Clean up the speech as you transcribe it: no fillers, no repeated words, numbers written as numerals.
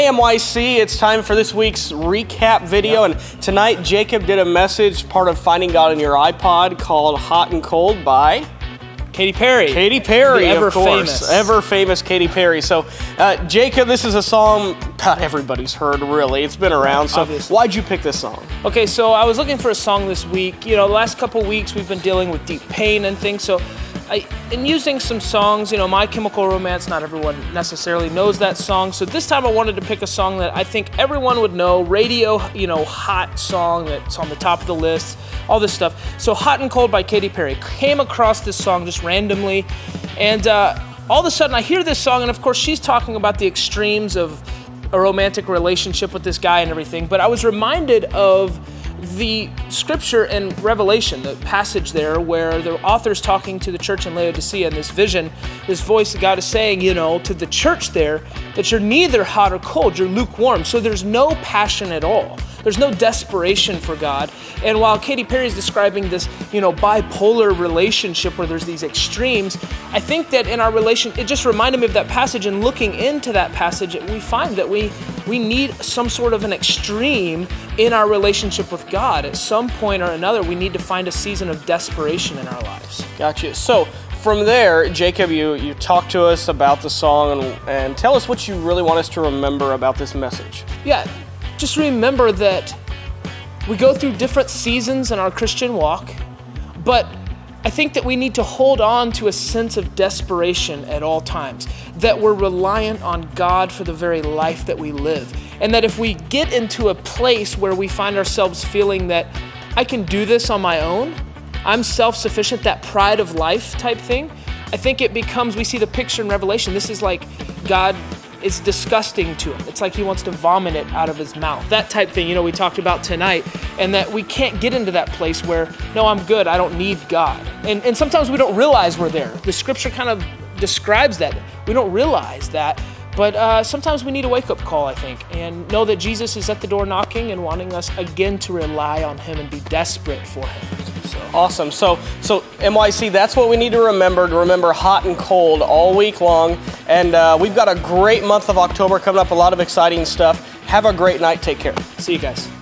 Hey MYC, it's time for this week's recap video, and tonight Jacob did a message, part of Finding God in Your iPod, called Hot and Cold by Katy Perry. Katy Perry, the of course. Ever famous Katy Perry. So, Jacob, this is a song not everybody's heard, really. It's been around, so obviously. Why'd you pick this song? Okay, so I was looking for a song this week. You know, the last couple weeks we've been dealing with deep pain and things, so in using some songs, you know, My Chemical Romance, not everyone necessarily knows that song, so this time I wanted to pick a song that I think everyone would know, radio, you know, hot song that's on the top of the list, all this stuff. So Hot and Cold by Katy Perry. Came across this song just randomly, and all of a sudden I hear this song, and of course she's talking about the extremes of a romantic relationship with this guy and everything, but I was reminded of the scripture in Revelation, the passage there where the author's talking to the church in Laodicea, and this vision, this voice that God is saying, you know, to the church there, that you're neither hot or cold, you're lukewarm. So there's no passion at all. There's no desperation for God. And while Katy Perry is describing this, you know, bipolar relationship where there's these extremes, I think that in our relation, it just reminded me of that passage, and looking into that passage, we find that we need some sort of an extreme in our relationship with God. At some point or another, we need to find a season of desperation in our lives. Gotcha. So from there, Jacob, you talk to us about the song and tell us what you really want us to remember about this message. Yeah, just remember that we go through different seasons in our Christian walk, but I think that we need to hold on to a sense of desperation at all times, that we're reliant on God for the very life that we live. And that if we get into a place where we find ourselves feeling that I can do this on my own, I'm self-sufficient, that pride of life type thing, I think it becomes, we see the picture in Revelation, this is like God is disgusting to him. It's like he wants to vomit it out of his mouth. That type thing, you know, we talked about tonight, and that we can't get into that place where, no, I'm good, I don't need God. And sometimes we don't realize we're there. The scripture kind of describes that. We don't realize that, but sometimes we need a wake-up call, I think, and know that Jesus is at the door knocking and wanting us again to rely on him and be desperate for him. Awesome. So MYC, that's what we need to remember Hot and Cold all week long. And we've got a great month of October coming up, a lot of exciting stuff. Have a great night. Take care. See you guys.